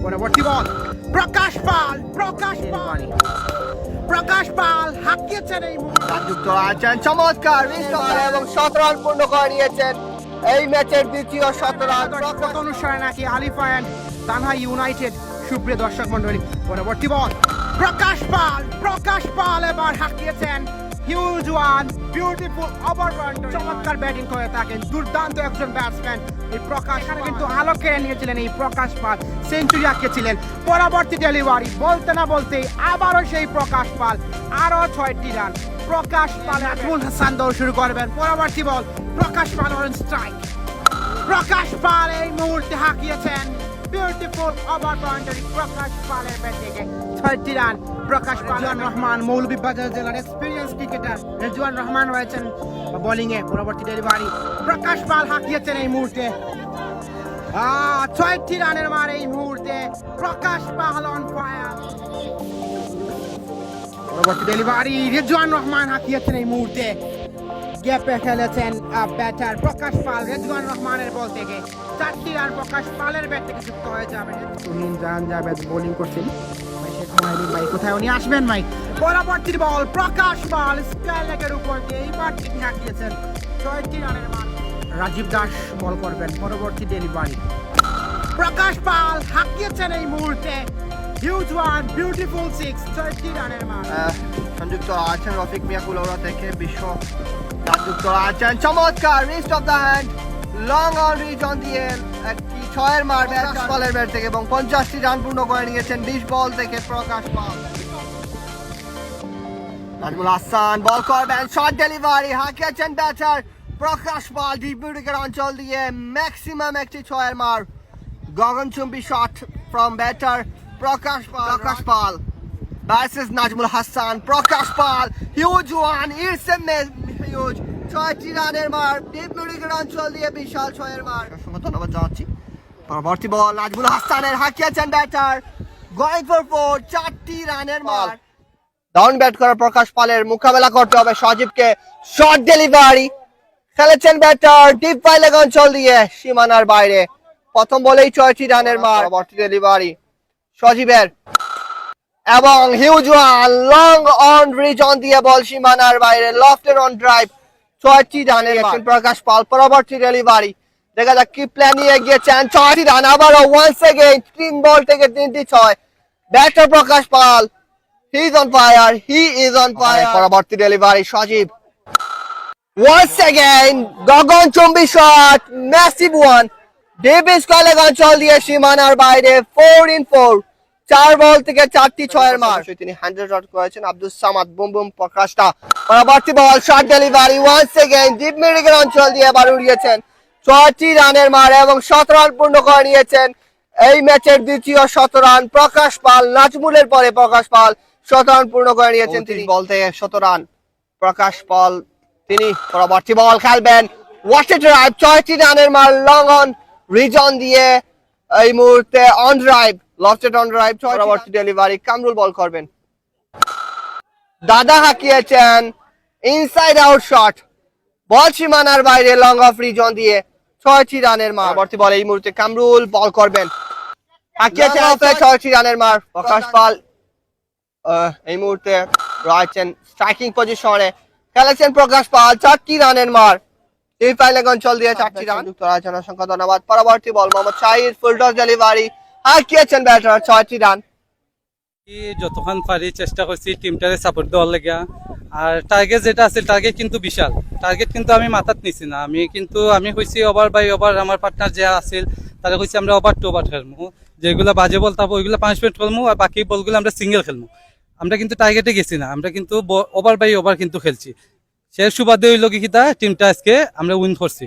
পরবর্তী বল প্রকাশ পাল হাঁকিয়েছেন এই মুহূর্তে যুক্ত আছেন চমৎকার এবং 17 রান পূর্ণ করে নিয়েছেন এই ম্যাচের দ্বিতীয় 17 রান। কত অনুসারে নাকি আলিফা অ্যান্ড তানহা ইউনাইটেড। সুপ্রিয় দর্শক মন্ডলী, পরবর্তী বল প্রকাশ পাল এবার হাঁকিয়েছেন huge one, beautiful over boundary. চমৎকার ব্যাটিং করে থাকেন, দুর্দান্ত একজন ব্যাটসম্যান এই প্রকাশ। কিন্তু আলো কেড়ে নিয়েছিলেন এই প্রকাশ পাল, সেঞ্চুরি হাঁকিয়েছিলেন। পরবর্তী ডেলিভারি বলতে না বলতেই আবারও সেই প্রকাশ পাল, আরো 6টি রান। প্রকাশ পাল নাজমুল হাসান দৌড় শুরু করবেন। পরবর্তী বল প্রকাশ পাল অন স্ট্রাইক। প্রকাশ পাল এই মুহূর্তে হাঁকিয়েছেন বিউটিফুল ওভার বাউন্ডারি। প্রকাশ পালের ব্যাট থেকে 6টি রান। প্রকাশ পাল, রেজওয়ান রহমান মৌলভীবাজার জেলার এক্সপিরিয়েন্স ক্রিকেটার রেজওয়ান রহমান রয়েছেন বোলিং এ। পরবর্তী ডেলিভারি প্রকাশ পাল হাঁকিয়েছেন এই মুহূর্তে 6টি রানের মার। এই মুহূর্তে প্রকাশ পাল অন ফায়ার। পরবর্তী ডেলিভারি রেজওয়ান রহমান হাঁকিয়েছেন এই মুহূর্তে। গ্যাপে খেলেছেন ব্যাটার প্রকাশ পাল। রেজওয়ান রহমানের বল থেকে 4টি রান প্রকাশ পালের ব্যাট থেকে যুক্ত হয়ে যাবে। তুহিন জাহান জাভেদ বোলিং করছেন। ভাই কোথায় উনি আসবেন ভাই? পরবর্তী বল প্রকাশ পাল স্কয়ার লেগের উপর দিয়ে এইবার তিনি হাঁকিয়েছেন 6টি রানের মান। রাজীব দাস বল করবেন। পরবর্তী ডেলিভারি প্রকাশ পাল হাঁকিয়েছেন এই মুহূর্তে হিউজ ওয়ান, বিউটিফুল 6, 6টি রানের মান। সংযুক্ত আছেন রফিক মিয়া কুলাউড়া থেকে বিশ্ব। যুক্ত আছেন চমৎকার wrist of the hand, long on reach on the end, একটি 6 মার প্রকাশ পালের ব্যাট থেকে এবং 50টি রান পূর্ণ করে নিয়েছেন 20 বল থেকে প্রকাশ পাল। নাজমুল হাসান বল করবেন, শর্ট ডেলিভারি, হাঁকিয়েছেন batter Prakash Pal deep wicket অঞ্চল দিয়ে ম্যাক্সিমাম একটি 6 মার গগনচুম্বী shot from batter Prakash Pal versus Nazmul Hasan. Prakash Pal huge one, it's a huge 6টি রানের মার ডিপ উইকেট অঞ্চল দিয়ে বিশাল 6 মার। অসংখ্য ধন্যবাদ জানাচ্ছি। পরবর্তী বল নাজমুল হাসানের, হাঁকিয়েছেন ব্যাটার গোয়িং ফর 4, 4টি রানের মার। ডাউন ব্যাট করা প্রকাশ পালের মোকাবেলা করতে হবে সজীবকে। শর্ট ডেলিভারি খেলেছেন ব্যাটার ডিপ লেগ অঞ্চল দিয়ে সীমানার বাইরে। প্রথম বলেই 6টি রানের মার। পরবর্তী ডেলিভারি সজীবের এবং huge one, long on reach on দিয়ে বল সীমানার বাইরে, লফটের অন ড্রাইভ 6টি রানের মার প্রকাশ পাল। পরবর্তী ডেলিভারি দেখা যাক কি প্ল্যান নিয়ে গিয়েছেন। 6টি রান আবারও ওয়ান্স এগেইন 3 বল থেকে 3টি 6। Batter Prakash Pal, he is on fire. পরবর্তী ডেলিভারি সজীব ওয়ান্স এগেইন গগনচুম্বী shot, massive one, Davis college অঞ্চল দিয়ে সীমানার বাইরে 4 in 4, 4 বল থেকে 4টি 6 মার। তিনি 100 রান করেছেন। আব্দুল সামাদ বুম বুম প্রকাশটা। পরবর্তী ball short delivery once again deep middle অঞ্চল দিয়ে এবার উড়িয়েছেন 6টি রানের মার এবং 17 রান পূর্ণ করে নিয়েছেন এই ম্যাচের দ্বিতীয় 17 রান। প্রকাশ পাল, নাজমুলের পরে প্রকাশ পাল 17 রান পূর্ণ করে নিয়েছেন। 30 বল থেকে 17 রান প্রকাশ পাল তিনি। পরবর্তী বল খেলবেন ওয়াট এ ড্রাইভ, 6টি রানের মার লং অন রিজন দিয়ে এই মুহূর্তে on drive, lofted on drive. পরবর্তী ডেলিভারি কামরুল বল করবেন। দাদা হাঁকিয়েছেন ইনসাইড আউট শট, বল সীমানার বাইরে লং অফ রিজন দিয়ে 6টি রানের মার। পরবর্তী বল এই মুহূর্তে কামরুল বল করবেন, হাঁকিয়েছেন 6টি রানের মার। প্রকাশ পাল এই মুহূর্তে রয়েছেন স্ট্রাইকিং পজিশনে, খেলেছেন প্রকাশ পাল 4টি রানের মার। এই ফাইলে অঞ্চল দিয়ে 4টি রান। যুক্ত আছেন, অসংখ্য ধন্যবাদ। পরবর্তী ball Mohammad Shahir full toss delivery, হাঁকিয়েছেন ব্যাটার 6টি রান। যতক্ষণ পারি চেষ্টা করছি টিমটারে সাপোর্ট দেওয়ার লেগে। আর টার্গেট যেটা আছে টার্গেট কিন্তু বিশাল টার্গেট, কিন্তু আমি মাথাত নিছি না। আমি কইছি ওভার বাই ওভার, আমার পার্টনার যে আছিল তারা কইছি আমরা ওভার টু ওভার খেলবো, যেগুলো বাজে বল থাকবো ওইগুলো পানিশমেন্ট খেলবো, আর বাকি বলগুলো আমরা সিঙ্গেল খেলবো। আমরা কিন্তু টার্গেটে গেছি না, আমরা কিন্তু ওভার বাই ওভার কিন্তু খেলছি। সে সুবাদে হইল কি টিমটা আজকে আমরা উইন করছি।